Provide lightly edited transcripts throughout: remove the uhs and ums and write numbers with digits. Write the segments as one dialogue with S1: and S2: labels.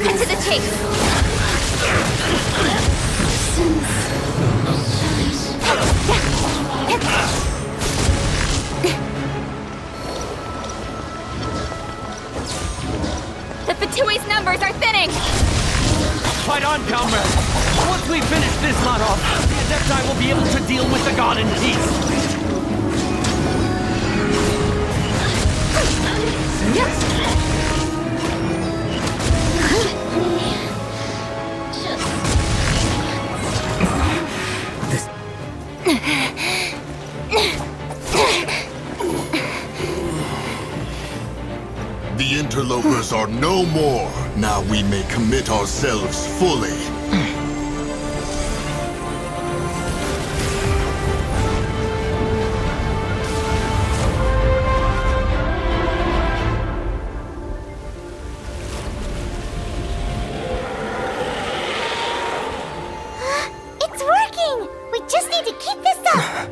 S1: Cut to the chase. The Fatui's numbers are thinning!
S2: Fight on, comrade! Once we finish this lot off, the Adepti will be able to deal with the god in peace!
S3: The interlopers are no more. Now we may commit ourselves fully.
S1: It's working! We just need to keep this up!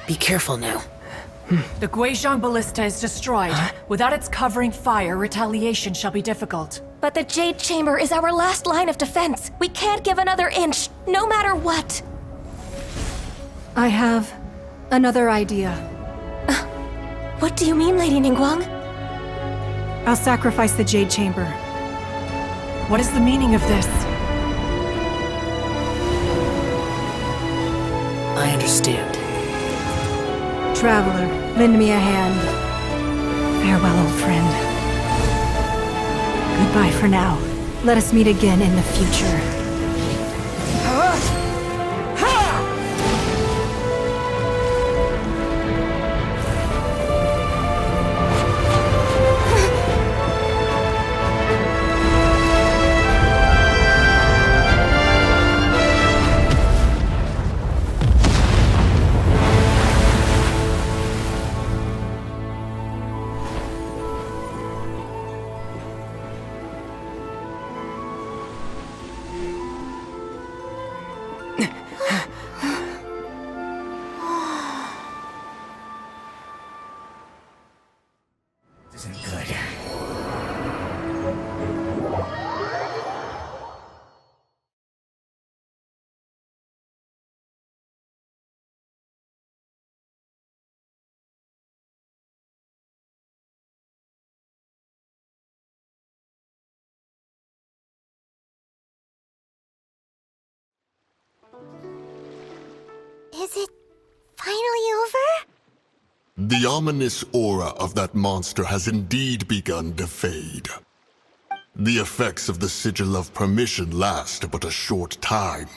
S4: Be careful now.
S5: The Guizhong Ballista is destroyed. Without its covering fire, retaliation shall be difficult.
S1: But the Jade Chamber is our last line of defense. We can't give another inch, no matter what.
S6: I have another idea.
S1: What do you mean, Lady Ningguang?
S6: I'll sacrifice the Jade Chamber.
S5: What is the meaning of this?
S4: I understand.
S6: Traveler, lend me a hand. Farewell, old friend. Goodbye for now. Let us meet again in the future.
S1: Is it finally over?
S3: The ominous aura of that monster has indeed begun to fade. The effects of the Sigil of Permission last but a short time.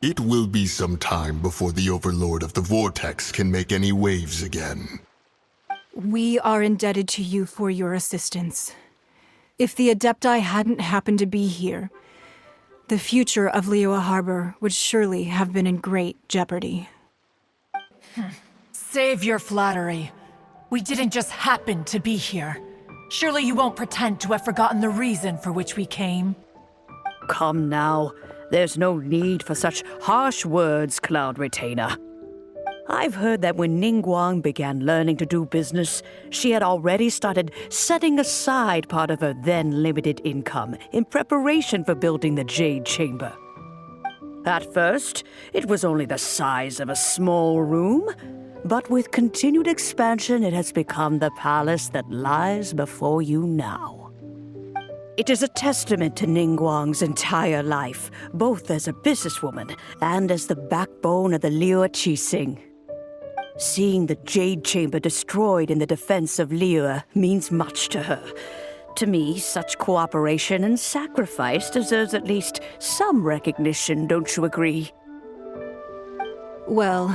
S3: It will be some time before the Overlord of the Vortex can make any waves again.
S6: We are indebted to you for your assistance. If the Adepti hadn't happened to be here, the future of Liyue Harbor would surely have been in great jeopardy.
S5: Save your flattery. We didn't just happen to be here. Surely you won't pretend to have forgotten the reason for which we came.
S7: Come now. There's no need for such harsh words, Cloud Retainer. I've heard that when Ningguang began learning to do business, she had already started setting aside part of her then limited income in preparation for building the Jade Chamber. At first, it was only the size of a small room, but with continued expansion, it has become the palace that lies before you now. It is a testament to Ningguang's entire life, both as a businesswoman and as the backbone of the Liyue Qixing. Seeing the Jade Chamber destroyed in the defense of Liyue means much to her. To me, such cooperation and sacrifice deserves at least some recognition, don't you agree?
S6: Well,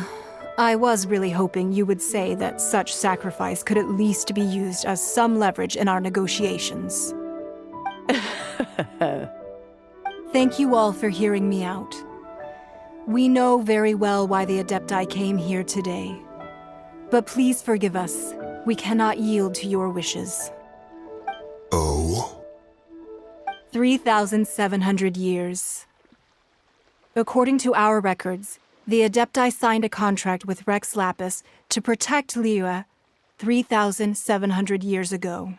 S6: I was really hoping you would say that such sacrifice could at least be used as some leverage in our negotiations. Thank you all for hearing me out. We know very well why the Adepti came here today. But please forgive us. We cannot yield to your wishes.
S3: Oh?
S6: 3,700 years. According to our records, the Adepti signed a contract with Rex Lapis to protect Liyue 3,700 years ago.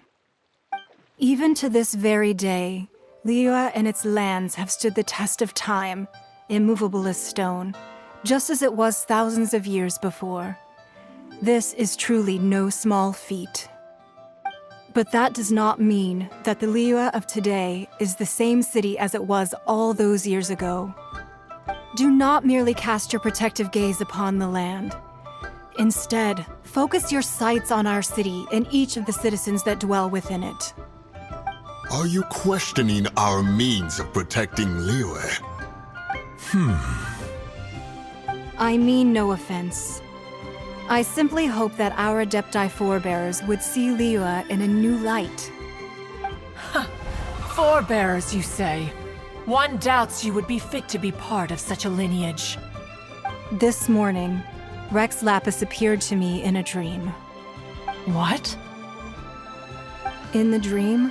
S6: Even to this very day, Liyue and its lands have stood the test of time, immovable as stone, just as it was thousands of years before. This is truly no small feat. But that does not mean that the Liyue of today is the same city as it was all those years ago. Do not merely cast your protective gaze upon the land. Instead, focus your sights on our city and each of the citizens that dwell within it.
S3: Are you questioning our means of protecting Liyue?
S6: I mean no offense. I simply hope that our Adepti forebears would see Liyue in a new light.
S5: Forebearers, you say? One doubts you would be fit to be part of such a lineage.
S6: This morning, Rex Lapis appeared to me in a dream.
S5: What?
S6: In the dream,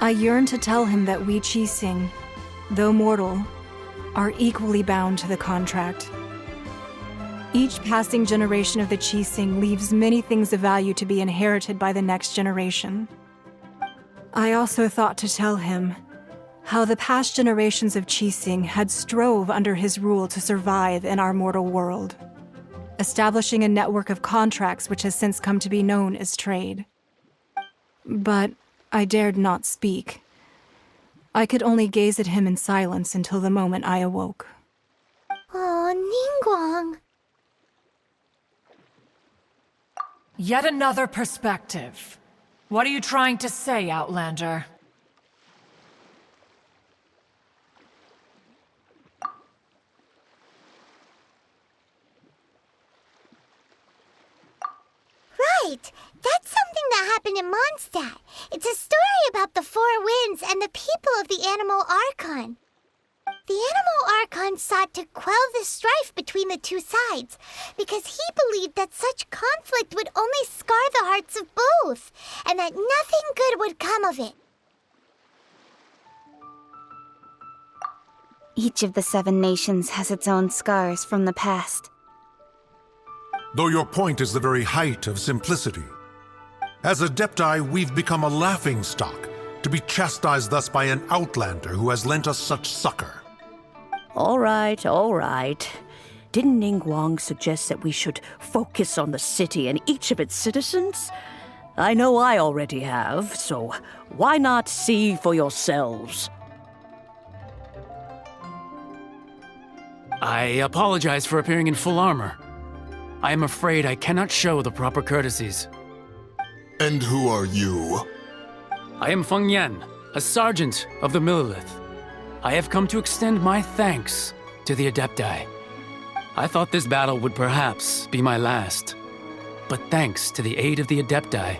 S6: I yearned to tell him that we Qixing, though mortal, are equally bound to the contract. Each passing generation of the Qixing leaves many things of value to be inherited by the next generation. I also thought to tell him how the past generations of Qixing had strove under his rule to survive in our mortal world, establishing a network of contracts which has since come to be known as trade. But I dared not speak. I could only gaze at him in silence until the moment I awoke.
S1: Oh, Ningguang.
S5: Yet another perspective. What are you trying to say, Outlander?
S8: Right! That's something that happened in Mondstadt. It's a story about the Four Winds and the people of the Animal Archon. The Animal Archon sought to quell the strife between the two sides, because he believed that such conflict would only scar the hearts of both, and that nothing good would come of it.
S9: Each of the 7 nations has its own scars from the past.
S10: Though your point is the very height of simplicity. As Adepti, we've become a laughingstock, to be chastised thus by an outlander who has lent us such succor.
S7: All right, all right. Didn't Ningguang suggest that we should focus on the city and each of its citizens? I know I already have, so why not see for yourselves?
S2: I apologize for appearing in full armor. I am afraid I cannot show the proper courtesies.
S3: And who are you?
S2: I am Feng Yan, a sergeant of the Millelith. I have come to extend my thanks to the Adepti. I thought this battle would perhaps be my last. But thanks to the aid of the Adepti,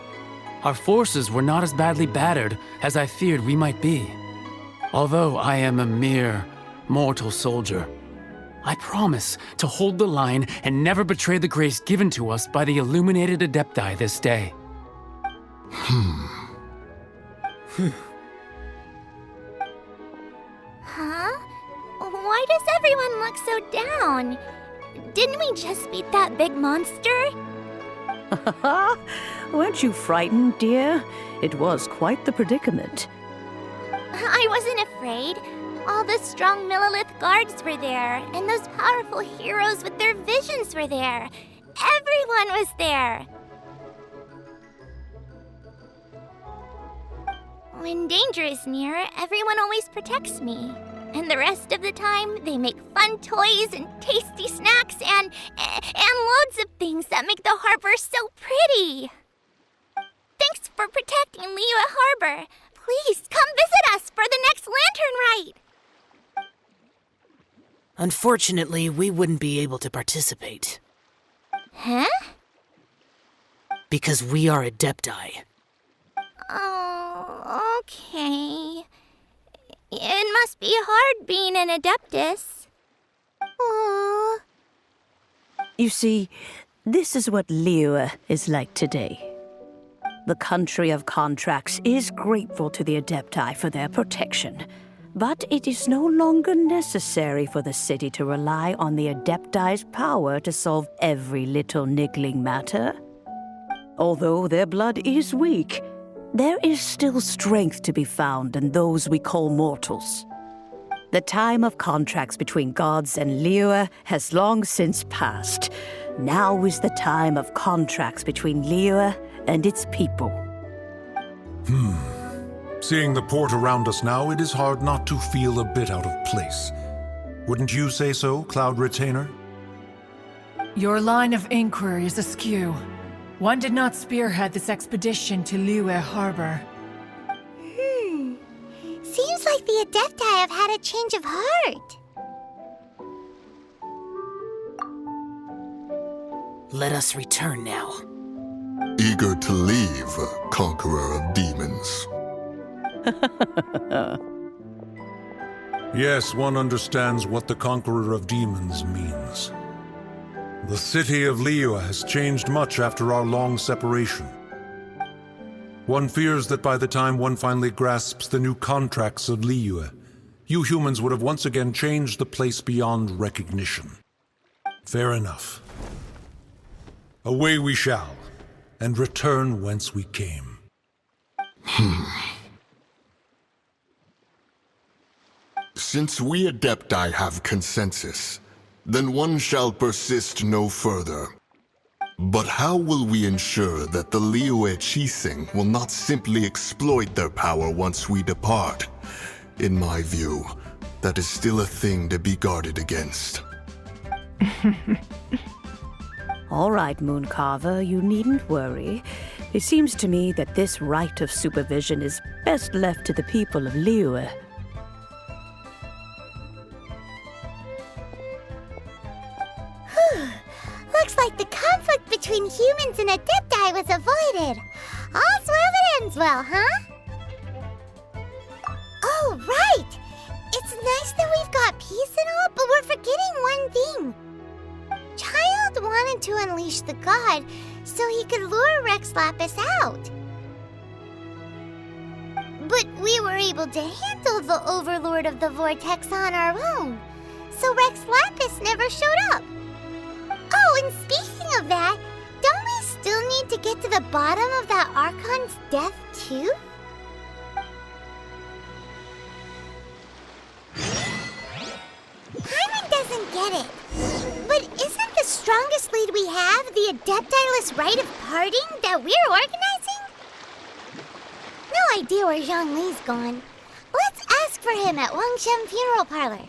S2: our forces were not as badly battered as I feared we might be. Although I am a mere mortal soldier, I promise to hold the line and never betray the grace given to us by the illuminated Adepti this day.
S8: Huh? Why does everyone look so down? Didn't we just beat that big monster?
S7: Weren't you frightened, dear? It was quite the predicament.
S8: I wasn't afraid. All the strong Millelith guards were there, and those powerful heroes with their visions were there. Everyone was there. When danger is near, everyone always protects me. And the rest of the time, they make fun toys and tasty snacks and loads of things that make the harbor so pretty. Thanks for protecting Liyue Harbor. Please, come visit us for the next lantern rite.
S4: Unfortunately, we wouldn't be able to participate.
S8: Huh?
S4: Because we are Adepti.
S8: Oh, okay. It must be hard being an Adeptus. Aww.
S7: You see, this is what Liyue is like today. The country of contracts is grateful to the Adepti for their protection, but it is no longer necessary for the city to rely on the Adepti's power to solve every little niggling matter. Although their blood is weak, there is still strength to be found in those we call mortals. The time of contracts between gods and Liyue has long since passed. Now is the time of contracts between Liyue and its people.
S10: Seeing the port around us now, it is hard not to feel a bit out of place. Wouldn't you say so, Cloud Retainer?
S5: Your line of inquiry is askew. One did not spearhead this expedition to Liyue Harbor.
S8: Seems like the Adepti have had a change of heart.
S4: Let us return now.
S3: Eager to leave, conqueror of demons.
S10: Yes, one understands what the Conqueror of Demons means. The city of Liyue has changed much after our long separation. One fears that by the time one finally grasps the new contracts of Liyue, you humans would have once again changed the place beyond recognition. Fair enough. Away we shall, and return whence we came.
S3: Since we Adepti have consensus, then one shall persist no further. But how will we ensure that the Liyue Chising will not simply exploit their power once we depart? In my view, that is still a thing to be guarded against.
S7: All right, Mooncarver, you needn't worry. It seems to me that this right of supervision is best left to the people of Liyue.
S8: Looks like the conflict between humans and Adepti was avoided. All's well that ends well, huh? Oh, right! It's nice that we've got peace and all, but we're forgetting one thing. Childe wanted to unleash the god so he could lure Rex Lapis out. But we were able to handle the Overlord of the Vortex on our own, so Rex Lapis never showed up. Oh, and speaking of that, don't we still need to get to the bottom of that Archon's death, too? Paimon doesn't get it. But isn't the strongest lead we have the Adeptiless rite of parting that we're organizing? No idea where Zhongli's gone. Let's ask for him at Wangshen Funeral Parlor.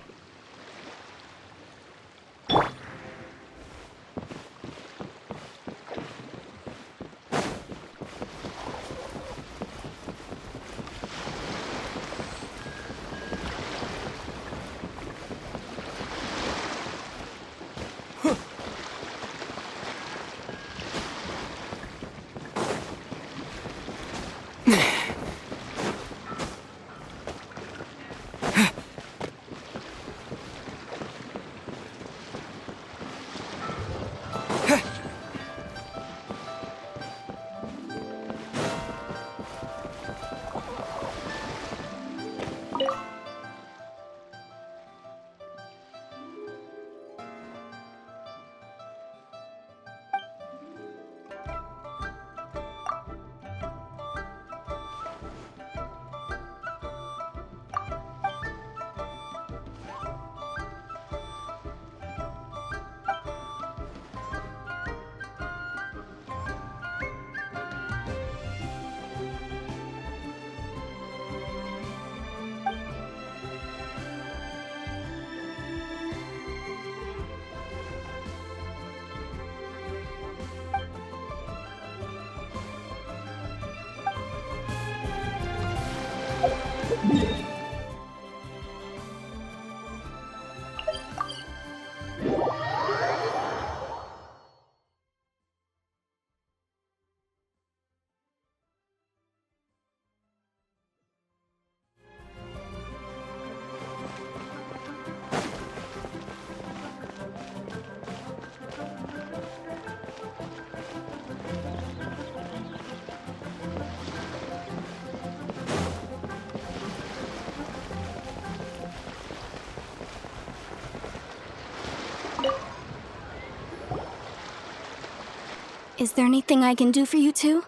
S9: Is there anything I can do for you two?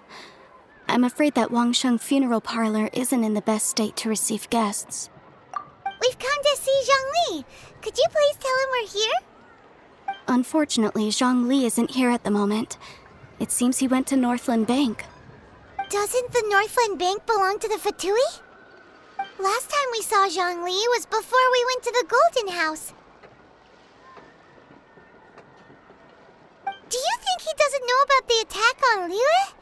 S9: I'm afraid that Wangsheng funeral parlor isn't in the best state to receive guests.
S8: We've come to see Zhongli. Could you please tell him we're here?
S9: Unfortunately, Zhongli isn't here at the moment. It seems he went to Northland Bank.
S8: Doesn't the Northland Bank belong to the Fatui? Last time we saw Zhongli was before we went to the Golden House. Do you think he doesn't know about the attack on Liyue?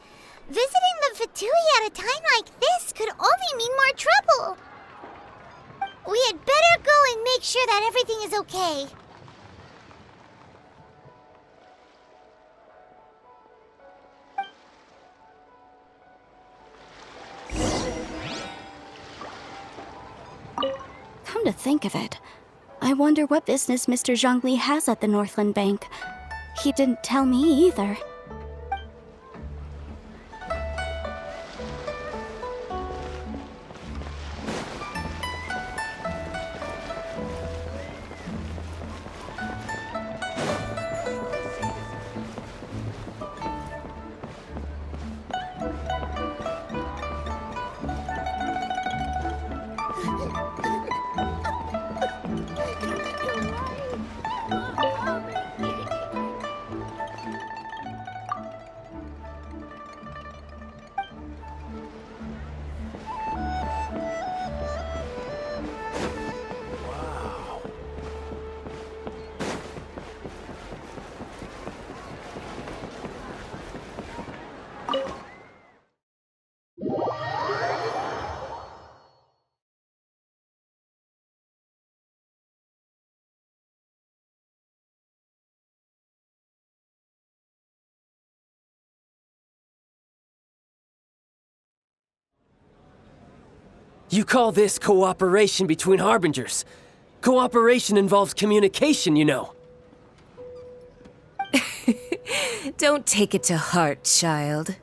S8: Visiting the Fatui at a time like this could only mean more trouble. We had better go and make sure that everything is okay.
S9: Come to think of it, I wonder what business Mr. Zhongli has at the Northland Bank. He didn't tell me either.
S11: You call this cooperation between Harbingers? Cooperation involves communication, you know.
S12: Don't take it to heart, child.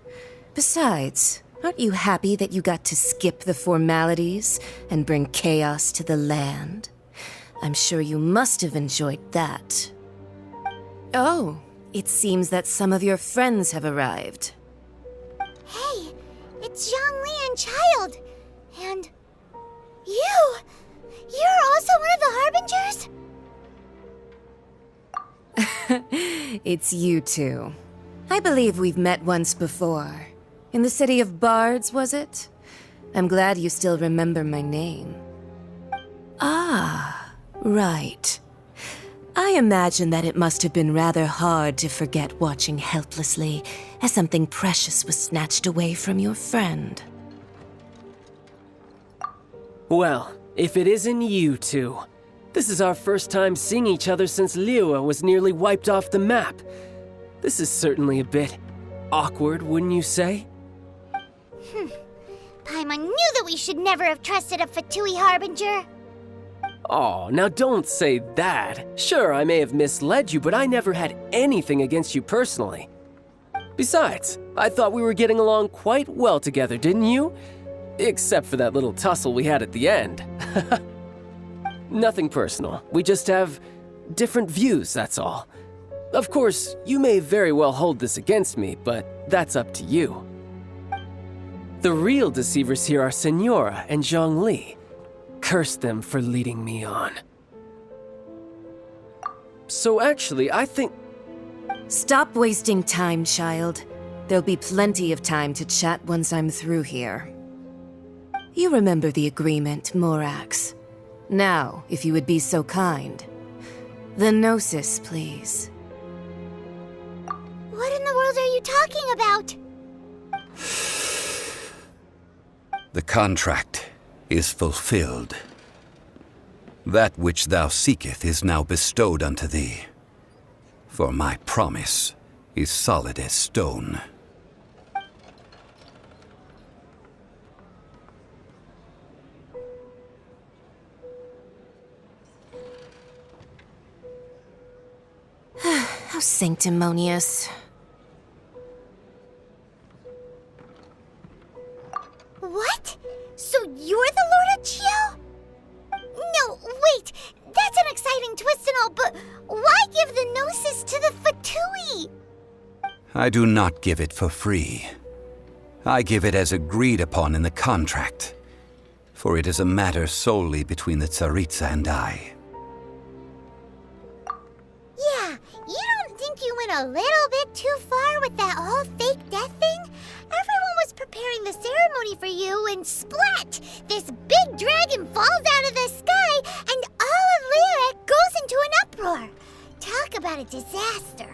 S12: Besides, aren't you happy that you got to skip the formalities and bring chaos to the land? I'm sure you must have enjoyed that. Oh, it seems that some of your friends have arrived.
S8: Hey, it's Zhongli and Childe. And you're also one of the Harbingers?
S12: It's you two. I believe we've met once before. In the city of Bards, was it? I'm glad you still remember my name. Ah, right. I imagine that it must have been rather hard to forget watching helplessly as something precious was snatched away from your friend.
S11: Well, if it isn't you two. This is our first time seeing each other since Liyue was nearly wiped off the map. This is certainly a bit awkward, wouldn't you say?
S8: Paimon knew that we should never have trusted a Fatui Harbinger.
S11: Oh, now don't say that. Sure, I may have misled you, but I never had anything against you personally. Besides, I thought we were getting along quite well together, didn't you? Except for that little tussle we had at the end. Nothing personal. We just have different views, that's all. Of course, you may very well hold this against me, but that's up to you. The real deceivers here are Senora and Zhongli. Curse them for leading me on. So actually, I think...
S12: Stop wasting time, child. There'll be plenty of time to chat once I'm through here. You remember the agreement, Morax. Now, if you would be so kind. The Gnosis, please.
S8: What in the world are you talking about?
S13: The contract is fulfilled. That which thou seeketh is now bestowed unto thee. For my promise is solid as stone.
S12: How sanctimonious.
S8: What? So you're the Lord of Chiao? No, wait! That's an exciting twist and all, but why give the Gnosis to the Fatui?
S13: I do not give it for free. I give it as agreed upon in the contract, for it is a matter solely between the Tsaritsa and I.
S8: Yeah, you don't think you went a little bit too far with that whole fake death thing? Everyone was preparing the ceremony for you, and splat! This big dragon falls out of the sky, and all of Liyue goes into an uproar. Talk about a disaster.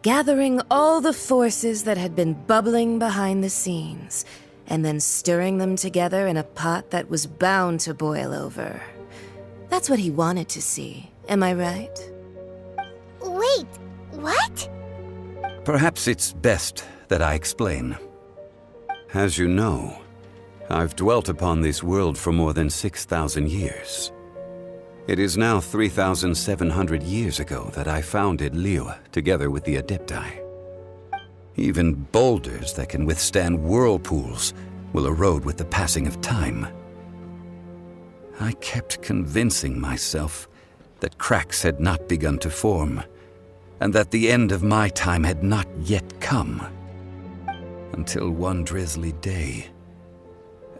S12: Gathering all the forces that had been bubbling behind the scenes, and then stirring them together in a pot that was bound to boil over. That's what he wanted to see, am I right?
S8: Wait, what?
S13: Perhaps it's best that I explain. As you know, I've dwelt upon this world for more than 6,000 years. It is now 3,700 years ago that I founded Liyue together with the Adepti. Even boulders that can withstand whirlpools will erode with the passing of time. I kept convincing myself that cracks had not begun to form, and that the end of my time had not yet come. Until one drizzly day,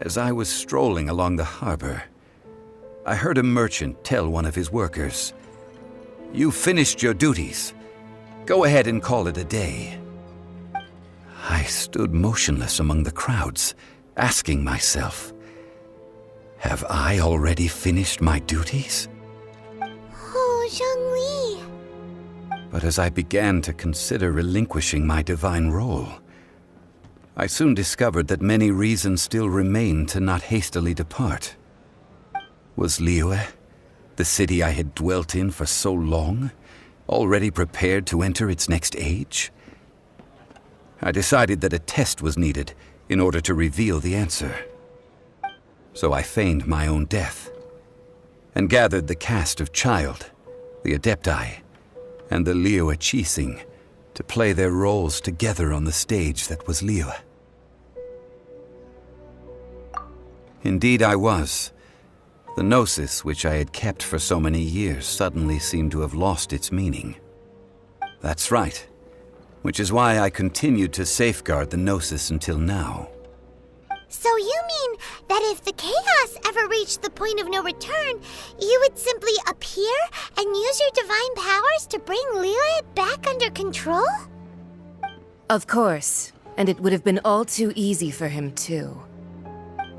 S13: as I was strolling along the harbor, I heard a merchant tell one of his workers, "You finished your duties. Go ahead and call it a day." I stood motionless among the crowds, asking myself, have I already finished my duties?
S8: Oh, Zhongli.
S13: But as I began to consider relinquishing my divine role, I soon discovered that many reasons still remained to not hastily depart. Was Liyue, the city I had dwelt in for so long, already prepared to enter its next age? I decided that a test was needed in order to reveal the answer. So I feigned my own death, and gathered the cast of Childe, the Adepti, and the Liyue Qixing to play their roles together on the stage that was Liyue. Indeed I was. The gnosis which I had kept for so many years suddenly seemed to have lost its meaning. That's right, which is why I continued to safeguard the gnosis until now.
S8: So you mean that if the chaos ever reached the point of no return, you would simply appear and use your divine powers to bring Liyue back under control?
S12: Of course, and it would have been all too easy for him too.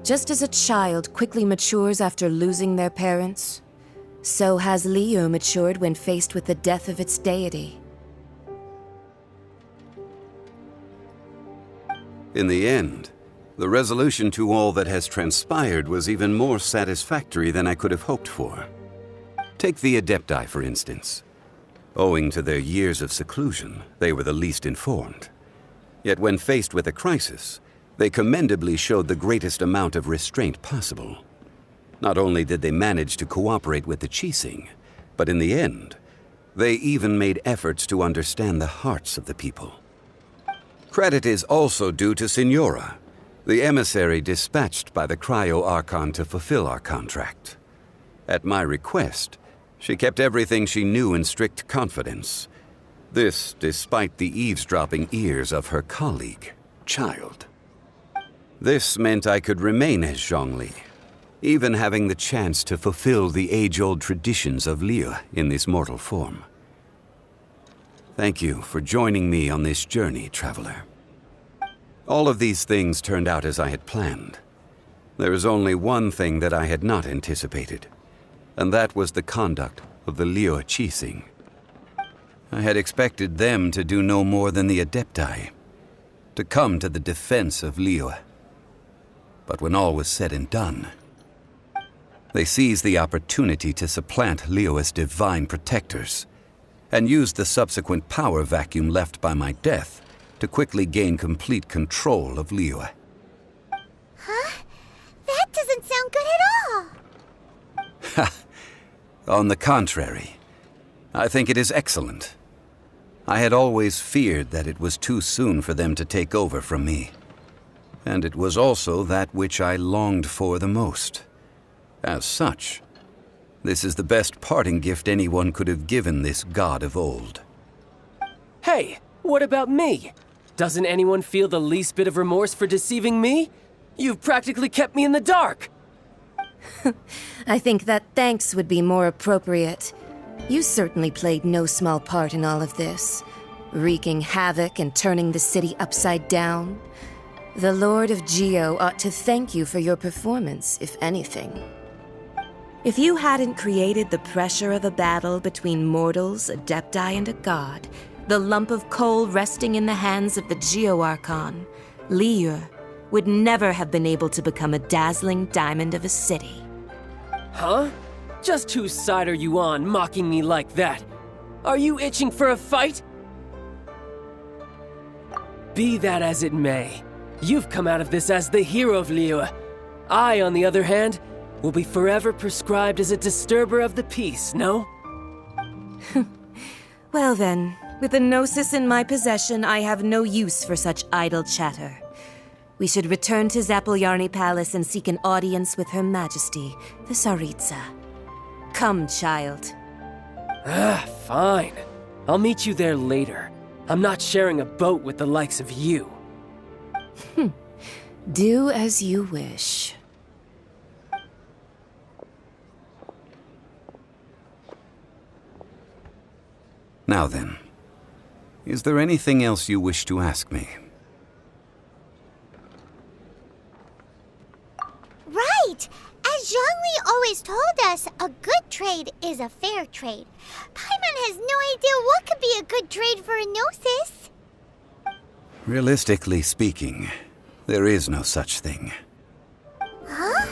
S12: Just as a child quickly matures after losing their parents, so has Liyue matured when faced with the death of its deity.
S13: In the end, the resolution to all that has transpired was even more satisfactory than I could have hoped for. Take the Adepti, for instance. Owing to their years of seclusion, they were the least informed. Yet when faced with a crisis, they commendably showed the greatest amount of restraint possible. Not only did they manage to cooperate with the Qixing, but in the end, they even made efforts to understand the hearts of the people. Credit is also due to Signora, the emissary dispatched by the Cryo Archon to fulfill our contract. At my request, she kept everything she knew in strict confidence. This despite the eavesdropping ears of her colleague, Childe. This meant I could remain as Zhongli, even having the chance to fulfill the age-old traditions of Liyue in this mortal form. Thank you for joining me on this journey, traveler. All of these things turned out as I had planned. There is only one thing that I had not anticipated, and that was the conduct of the Liyue Qixing. I had expected them to do no more than the Adepti, to come to the defense of Liyue. But when all was said and done, they seized the opportunity to supplant Liyue's divine protectors, and used the subsequent power vacuum left by my death to quickly gain complete control of Liyue.
S8: Huh? That doesn't sound good at all!
S13: Ha! On the contrary, I think it is excellent. I had always feared that it was too soon for them to take over from me. And it was also that which I longed for the most. As such, this is the best parting gift anyone could have given this god of old.
S11: Hey, what about me? Doesn't anyone feel the least bit of remorse for deceiving me? You've practically kept me in the dark!
S12: I think that thanks would be more appropriate. You certainly played no small part in all of this, wreaking havoc and turning the city upside down. The Lord of Geo ought to thank you for your performance, if anything. If you hadn't created the pressure of a battle between mortals, Adepti, and a god, the lump of coal resting in the hands of the Liyue Archon, Liyue, would never have been able to become a dazzling diamond of a city.
S11: Huh? Just whose side are you on, mocking me like that? Are you itching for a fight? Be that as it may, you've come out of this as the hero of Liyue. I, on the other hand, will be forever prescribed as a disturber of the peace, no?
S12: Well then, with the Gnosis in my possession, I have no use for such idle chatter. We should return to Zapoljarny Palace and seek an audience with Her Majesty, the Tsaritsa. Come, child.
S11: Fine. I'll meet you there later. I'm not sharing a boat with the likes of you.
S12: Do as you wish.
S13: Now then, is there anything else you wish to ask me?
S8: Right! As Zhongli always told us, a good trade is a fair trade. Paimon has no idea what could be a good trade for a Gnosis.
S13: Realistically speaking, there is no such thing.
S8: Huh?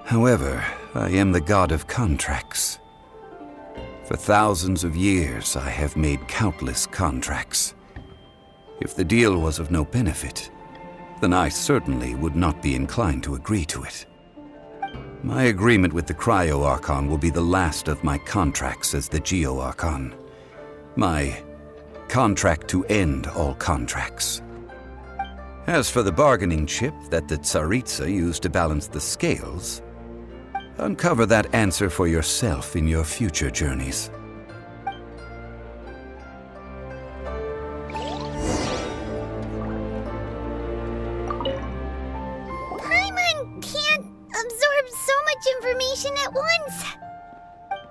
S13: However, I am the god of contracts. For thousands of years, I have made countless contracts. If the deal was of no benefit, then I certainly would not be inclined to agree to it. My agreement with the Cryo Archon will be the last of my contracts as the Geo Archon. My contract to end all contracts. As for the bargaining chip that the Tsaritsa used to balance the scales, uncover that answer for yourself in your future journeys.
S8: Paimon can't absorb so much information at once.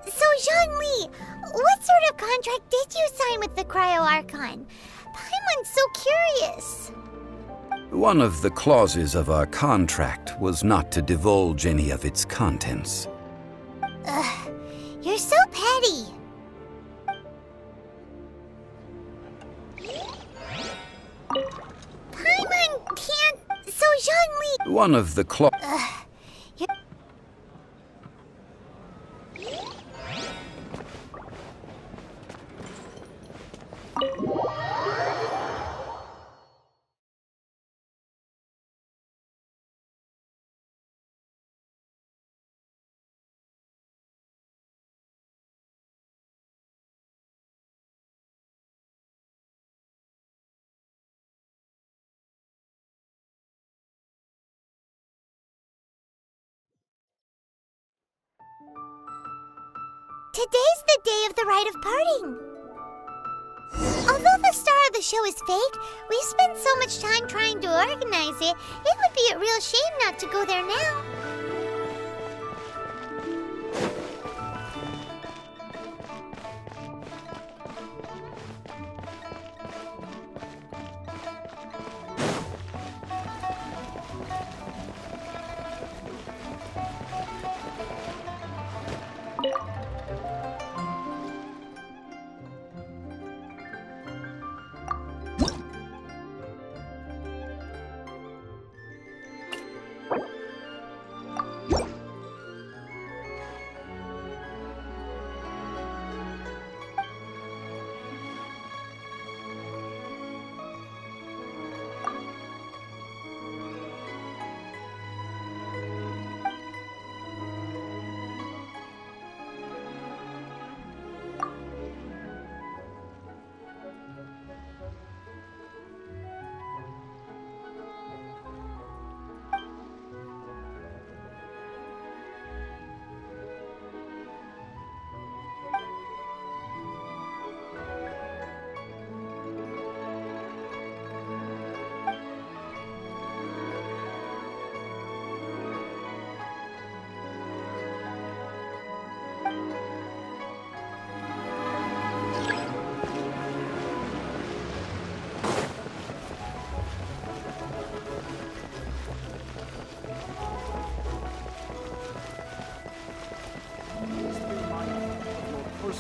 S8: So, Zhongli, what sort of contract did you sign with the Cryo Archon? Paimon's so curious.
S13: One of the clauses of our contract was not to divulge any of its contents.
S8: Ugh, you're so petty. Paimon can't... So, Zhongli...
S13: One of the
S8: Today's the day of the rite of parting. Although the star of the show is fake, we spent so much time trying to organize it, it would be a real shame not to go there now.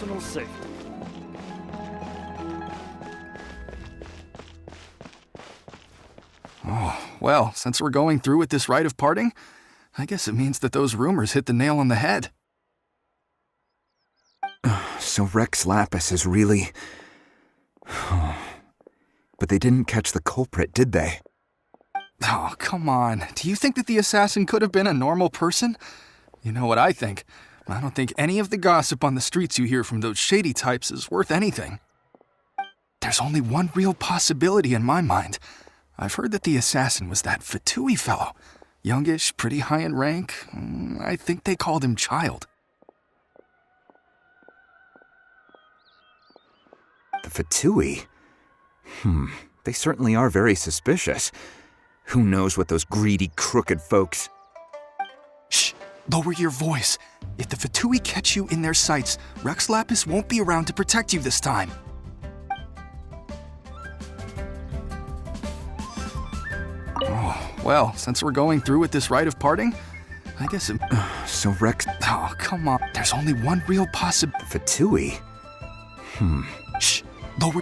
S14: personal safety.
S15: Oh, well, since we're going through with this rite of parting, I guess it means that those rumors hit the nail on the head.
S16: So Rex Lapis is really... But they didn't catch the culprit, did they?
S15: Oh, come on. Do you think that the assassin could have been a normal person? You know what I think. I don't think any of the gossip on the streets you hear from those shady types is worth anything. There's only one real possibility in my mind. I've heard that the assassin was that Fatui fellow. Youngish, pretty high in rank. I think they called him Childe.
S16: The Fatui? They certainly are very suspicious. Who knows what those greedy, crooked folks...
S15: Shh! Lower your voice. If the Fatui catch you in their sights, Rex Lapis won't be around to protect you this time. Oh, well, since we're going through with this rite of parting, I guess it...
S16: So Rex...
S15: Oh, come on. There's only one real possibility...
S16: Fatui?
S15: Shh! Lower...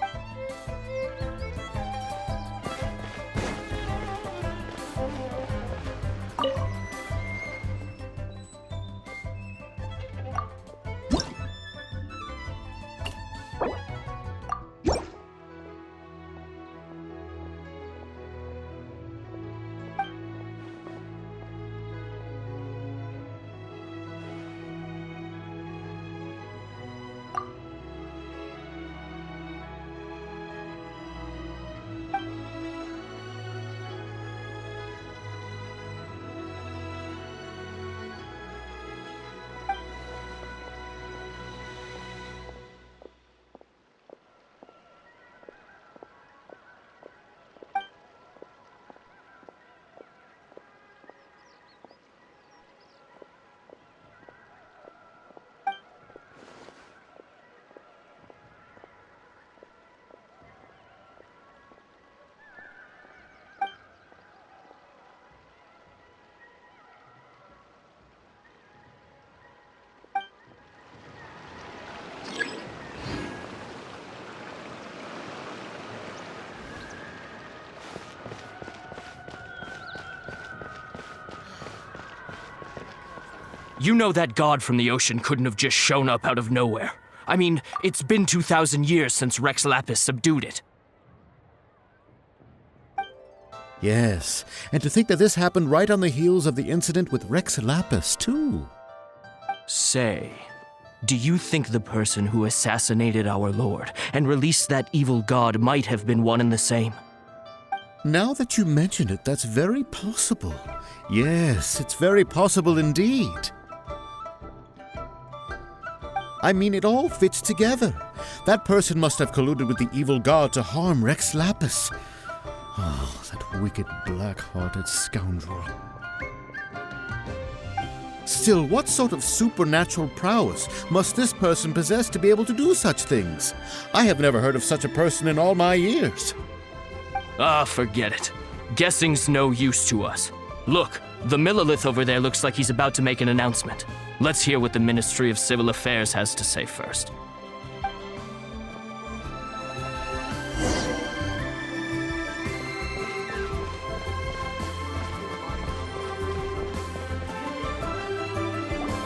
S17: You know that god from the ocean couldn't have just shown up out of nowhere. I mean, it's been 2,000 years since Rex Lapis subdued it.
S18: Yes, and to think that this happened right on the heels of the incident with Rex Lapis, too.
S17: Say, do you think the person who assassinated our lord and released that evil god might have been one and the same?
S18: Now that you mention it, that's very possible. Yes, it's very possible indeed. I mean, it all fits together. That person must have colluded with the evil god to harm Rex Lapis. Oh, that wicked, black-hearted scoundrel. Still, what sort of supernatural prowess must this person possess to be able to do such things? I have never heard of such a person in all my years.
S17: Ah, forget it. Guessing's no use to us. Look, the Millilith over there looks like he's about to make an announcement. Let's hear what the Ministry of Civil Affairs has to say first.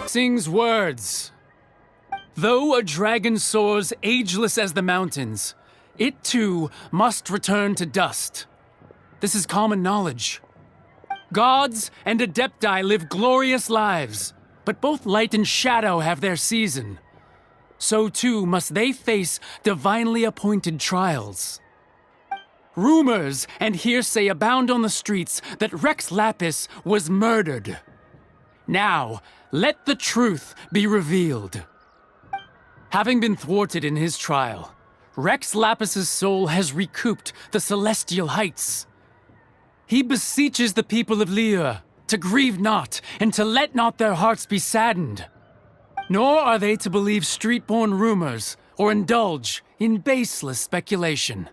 S2: Sings words. Though a dragon soars ageless as the mountains, it too must return to dust. This is common knowledge. Gods and Adepti live glorious lives, but both light and shadow have their season. So too must they face divinely appointed trials. Rumors and hearsay abound on the streets that Rex Lapis was murdered. Now, let the truth be revealed. Having been thwarted in his trial, Rex Lapis's soul has recouped the celestial heights. He beseeches the people of Liyue to grieve not and to let not their hearts be saddened. Nor are they to believe street-born rumors or indulge in baseless speculation.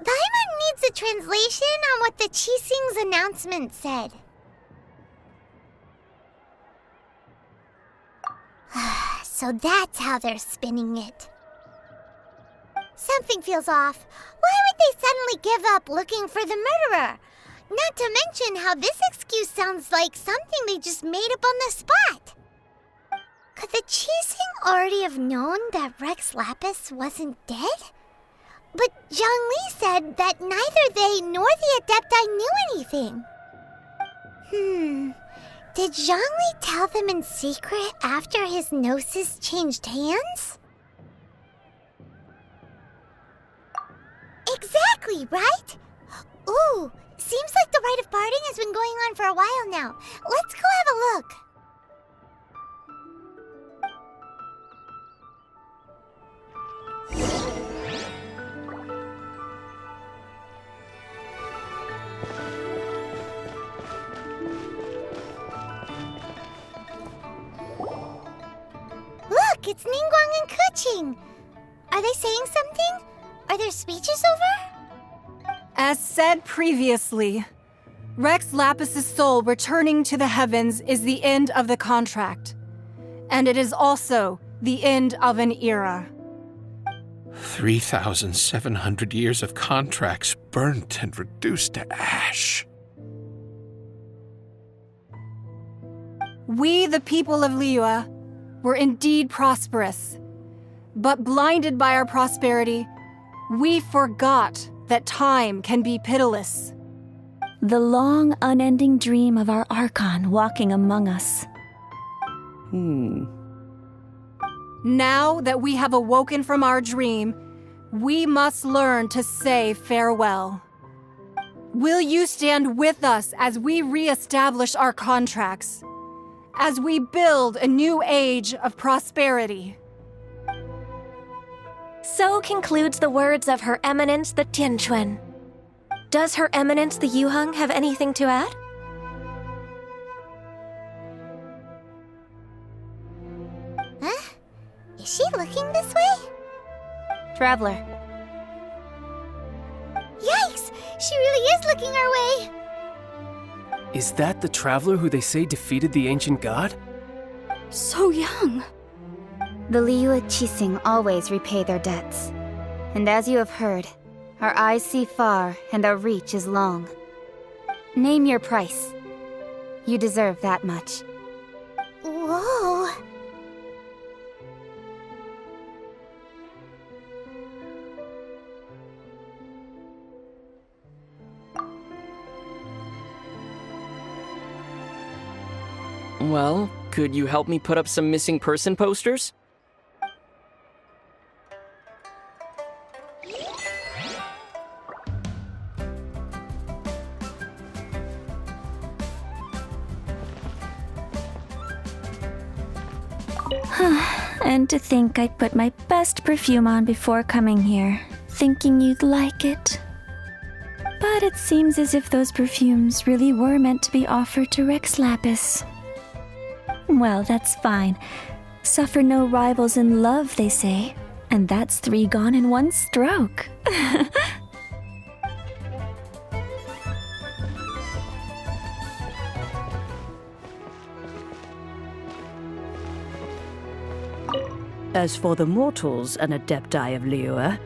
S8: Paimon needs a translation on what the Qixing's announcement said. So that's how they're spinning it. Something feels off. Why would they suddenly give up looking for the murderer? Not to mention how this excuse sounds like something they just made up on the spot. Could the Qixing already have known that Rex Lapis wasn't dead? But Zhongli said that neither they nor the Adepti knew anything. Did Zhongli tell them in secret after his gnosis changed hands? Exactly, right? Ooh, seems like the rite of parting has been going on for a while now. Let's go have a look. Look, it's Ningguang and Keqing. Are they saying something? Are their speeches over?
S6: As said previously, Rex Lapis's soul returning to the heavens is the end of the contract. And it is also the end of an era.
S14: 3,700 years of contracts burnt and reduced to ash.
S6: We, the people of Liyue, were indeed prosperous. But blinded by our prosperity, we forgot that time can be pitiless.
S9: The long, unending dream of our Archon walking among us.
S6: Now that we have awoken from our dream, we must learn to say farewell. Will you stand with us as we re-establish our contracts? As we build a new age of prosperity?
S1: So concludes the words of Her Eminence the Tianquan. Does Her Eminence the Yuheng have anything to add?
S8: Huh? Is she looking this way?
S9: Traveler.
S8: Yikes! She really is looking our way!
S11: Is that the traveler who they say defeated the ancient god?
S9: So young. The Liyue Qixing always repay their debts. And as you have heard, our eyes see far and our reach is long. Name your price. You deserve that much.
S8: Whoa!
S17: Well, could you help me put up some missing person posters?
S9: And to think I'd put my best perfume on before coming here, thinking you'd like it. But it seems as if those perfumes really were meant to be offered to Rex Lapis. Well, that's fine. Suffer no rivals in love, they say. And that's 3 gone in 1 stroke.
S7: As for the mortals and Adepti of Liyue,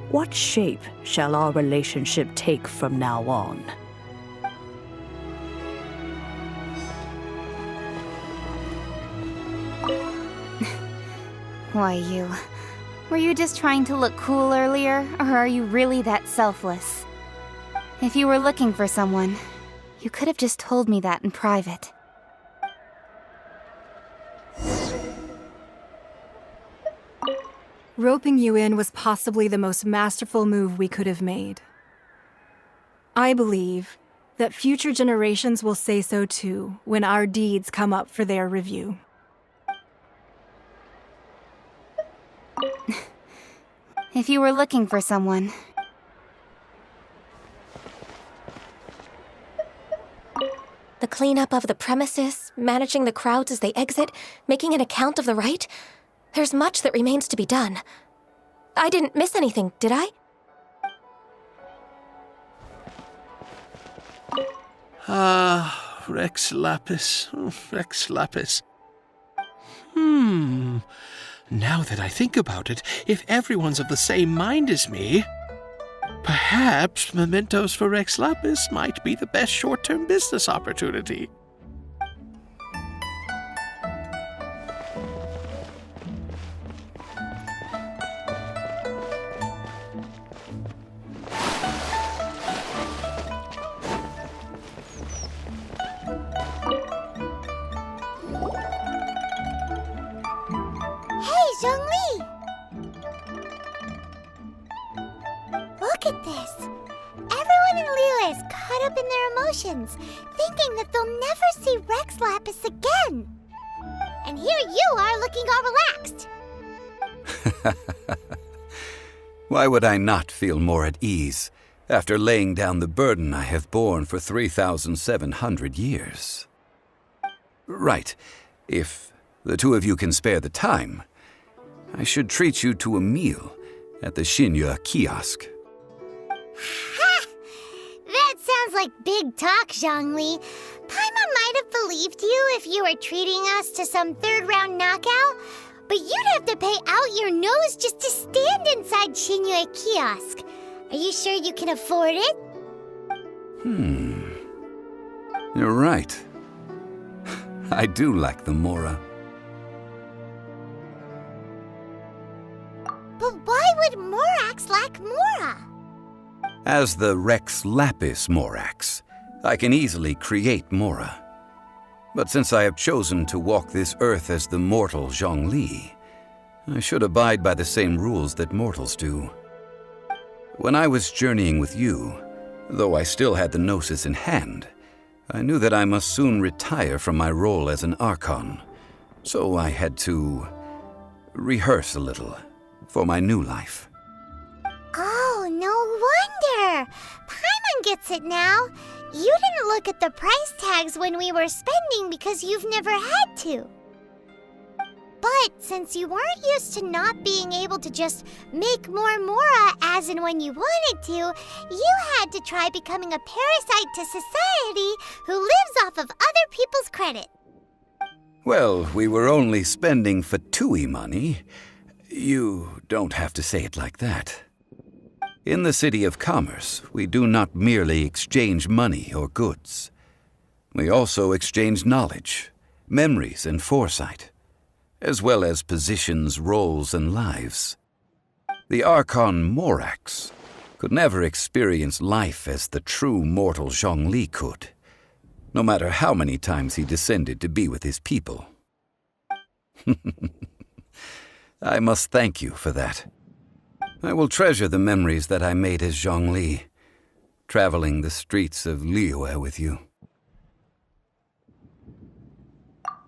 S7: what shape shall our relationship take from now on?
S9: Why, you. Were you just trying to look cool earlier, or are you really that selfless? If you were looking for someone, you could have just told me that in private.
S6: Roping you in was possibly the most masterful move we could have made. I believe that future generations will say so too when our deeds come up for their review.
S9: If you were looking for someone...
S1: The cleanup of the premises, managing the crowds as they exit, making an account of the rite. There's much that remains to be done. I didn't miss anything, did I?
S14: Rex Lapis. Rex Lapis. Now that I think about it, if everyone's of the same mind as me, perhaps mementos for Rex Lapis might be the best short-term business opportunity.
S8: Zhongli! Look at this. Everyone in Liyue is caught up in their emotions, thinking that they'll never see Rex Lapis again. And here you are looking all relaxed.
S13: Why would I not feel more at ease after laying down the burden I have borne for 3,700 years? Right. If the two of you can spare the time, I should treat you to a meal at the Liyue kiosk.
S8: Ha! That sounds like big talk, Zhongli. Paimon might have believed you if you were treating us to some third-round knockout, but you'd have to pay out your nose just to stand inside Liyue kiosk. Are you sure you can afford it?
S13: You're right. I do like the Mora.
S8: But why would Morax lack Mora?
S13: As the Rex Lapis Morax, I can easily create Mora. But since I have chosen to walk this earth as the mortal Zhongli, I should abide by the same rules that mortals do. When I was journeying with you, though I still had the Gnosis in hand, I knew that I must soon retire from my role as an Archon, so I had to rehearse a little for my new life.
S8: Oh, no wonder! Paimon gets it now. You didn't look at the price tags when we were spending because you've never had to. But since you weren't used to not being able to just make more Mora as and when you wanted to, you had to try becoming a parasite to society who lives off of other people's credit.
S13: Well, we were only spending Fatui money. You don't have to say it like that. In the City of Commerce, we do not merely exchange money or goods. We also exchange knowledge, memories, and foresight, as well as positions, roles, and lives. The Archon Morax could never experience life as the true mortal Zhongli could, no matter how many times he descended to be with his people. I must thank you for that. I will treasure the memories that I made as Zhongli, traveling the streets of Liyue with you.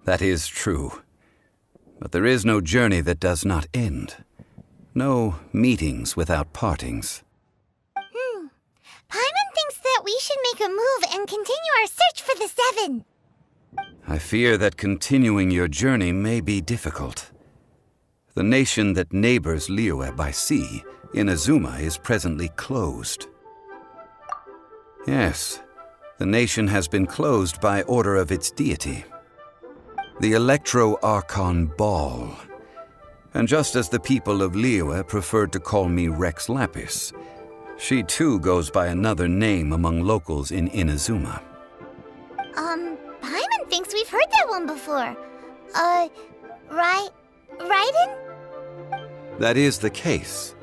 S13: That is true. But there is no journey that does not end. No meetings without partings.
S8: Paimon thinks that we should make a move and continue our search for the Seven.
S13: I fear that continuing your journey may be difficult. The nation that neighbors Liyue by sea, Inazuma, is presently closed. Yes, the nation has been closed by order of its deity, the Electro-Archon Ball. And just as the people of Liyue preferred to call me Rex Lapis, she too goes by another name among locals in Inazuma.
S8: Paimon thinks we've heard that one before. Raiden?
S13: That is the case.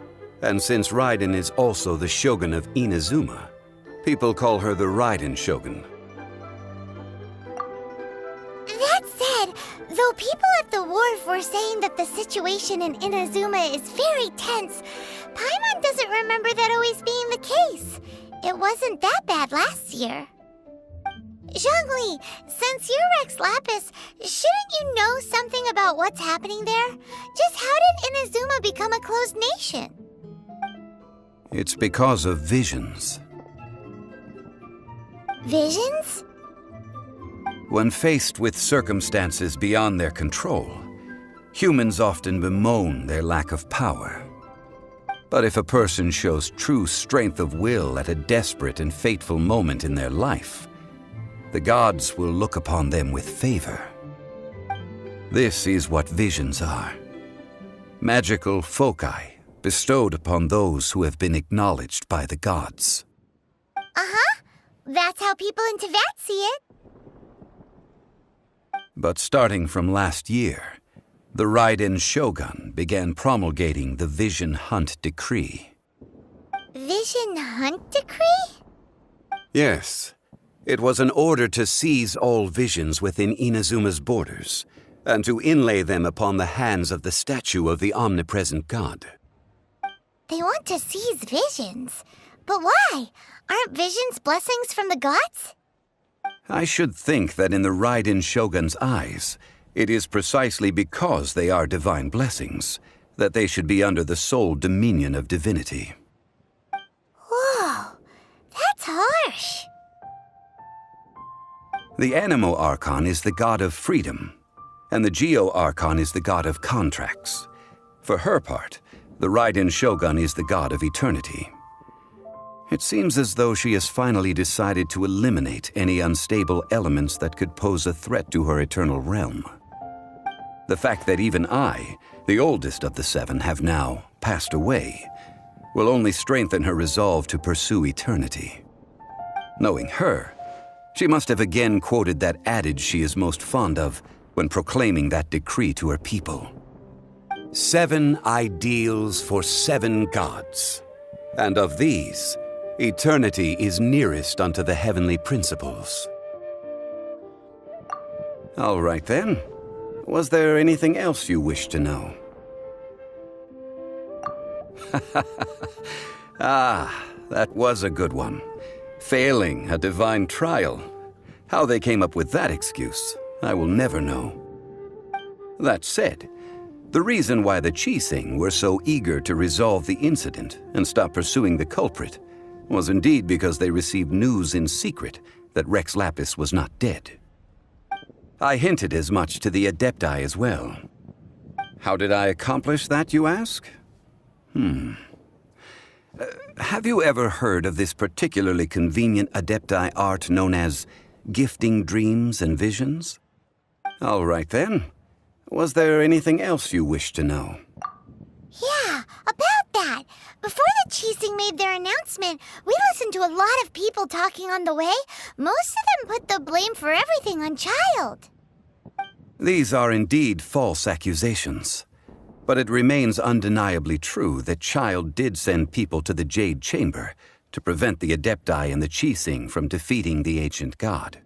S13: And since Raiden is also the Shogun of Inazuma, people call her the Raiden Shogun.
S8: That said, though people at the wharf were saying that the situation in Inazuma is very tense, Paimon doesn't remember that always being the case. It wasn't that bad last year. Zhongli, since you're Rex Lapis, shouldn't you know something about what's happening there? Just how did Inazuma become a closed nation?
S13: It's because of visions.
S8: Visions?
S13: When faced with circumstances beyond their control, humans often bemoan their lack of power. But if a person shows true strength of will at a desperate and fateful moment in their life, the gods will look upon them with favor. This is what visions are. Magical foci bestowed upon those who have been acknowledged by the gods.
S8: Uh-huh. That's how people in Teyvat see it.
S13: But starting from last year, the Raiden Shogun began promulgating the Vision Hunt Decree.
S8: Vision Hunt Decree?
S13: Yes. It was an order to seize all visions within Inazuma's borders, and to inlay them upon the hands of the statue of the omnipresent god.
S8: They want to seize visions. But why? Aren't visions blessings from the gods?
S13: I should think that in the Raiden Shogun's eyes, it is precisely because they are divine blessings that they should be under the sole dominion of divinity.
S8: Whoa, that's harsh.
S13: The Anemo Archon is the god of freedom, and the Geo Archon is the god of contracts. For her part, the Raiden Shogun is the god of eternity. It seems as though she has finally decided to eliminate any unstable elements that could pose a threat to her eternal realm. The fact that even I, the oldest of the seven, have now passed away, will only strengthen her resolve to pursue eternity. Knowing her, she must have again quoted that adage she is most fond of when proclaiming that decree to her people. 7 ideals for 7 gods, and of these, eternity is nearest unto the heavenly principles. All right then. Was there anything else you wish to know? Ah, that was a good one. Failing a divine trial. How they came up with that excuse, I will never know. That said, the reason why the Qixing were so eager to resolve the incident and stop pursuing the culprit was indeed because they received news in secret that Rex Lapis was not dead. I hinted as much to the Adepti as well. How did I accomplish that, you ask? Have you ever heard of this particularly convenient Adepti art known as gifting dreams and visions? All right then. Was there anything else you wish to know?
S8: Yeah, about that. Before the Qixing made their announcement, we listened to a lot of people talking on the way. Most of them put the blame for everything on Childe.
S13: These are indeed false accusations. But it remains undeniably true that Childe did send people to the Jade Chamber to prevent the Adepti and the Qixing from defeating the ancient god.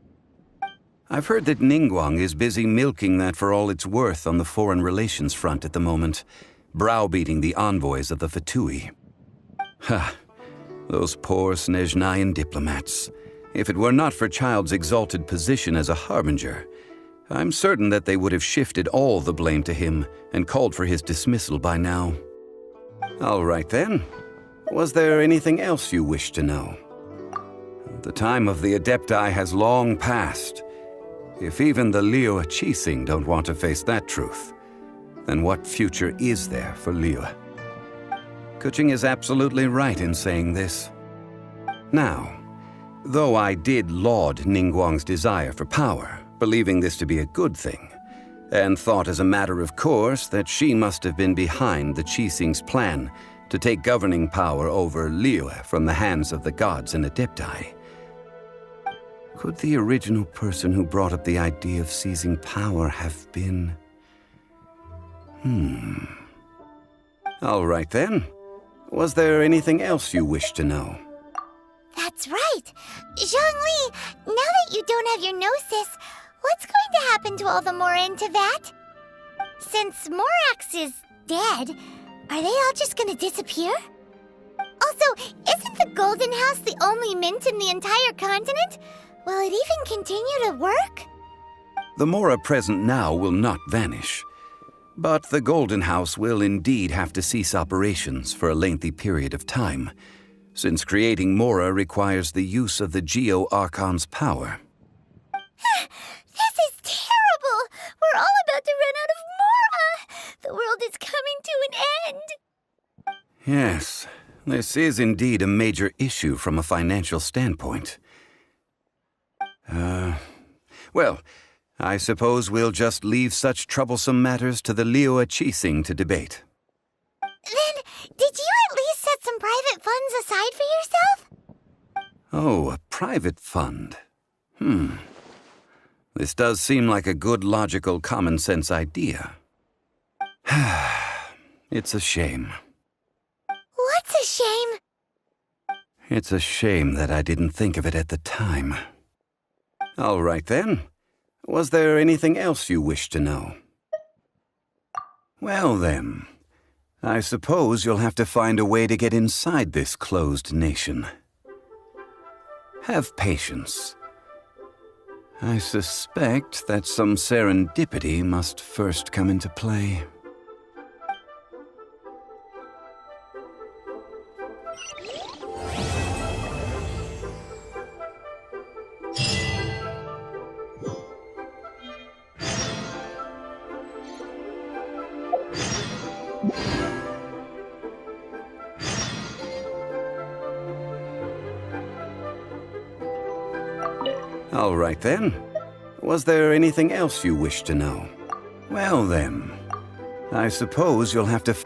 S13: I've heard that Ningguang is busy milking that for all it's worth on the foreign relations front at the moment, browbeating the envoys of the Fatui. Ha! Those poor Snezhnayan diplomats. If it were not for Childe's exalted position as a harbinger, I'm certain that they would have shifted all the blame to him and called for his dismissal by now. All right then. Was there anything else you wish to know? The time of the Adepti has long passed. If even the Liyue Qixing don't want to face that truth, then what future is there for Liyue? Kuching is absolutely right in saying this. Now, though I did laud Ningguang's desire for power, believing this to be a good thing, and thought as a matter of course that she must have been behind the Qixing's plan to take governing power over Liyue from the hands of the gods and Adepti. Could the original person who brought up the idea of seizing power have been... All right then. Was there anything else you wish to know?
S8: That's right. Zhongli, now that you don't have your gnosis, what's going to happen to all the Mora in Teyvat? Since Morax is dead, are they all just gonna disappear? Also, isn't the Golden House the only mint in the entire continent? Will it even continue to work?
S13: The Mora present now will not vanish, but the Golden House will indeed have to cease operations for a lengthy period of time, since creating Mora requires the use of the Geo Archon's power.
S8: This is terrible! We're all about to run out of Mora! The world is coming to an end!
S13: Yes, this is indeed a major issue from a financial standpoint. Well, I suppose we'll just leave such troublesome matters to the Liyue Archon to debate.
S8: Then, did you at least set some private funds aside for yourself?
S13: Oh, a private fund. This does seem like a good, logical, common-sense idea. It's a shame.
S8: What's a shame?
S13: It's a shame that I didn't think of it at the time. All right, then. Was there anything else you wished to know? Well, then. I suppose you'll have to find a way to get inside this closed nation. Have patience. I suspect that some serendipity must first come into play. All right, then. Was there anything else you wished to know? Well, then. I suppose you'll have to...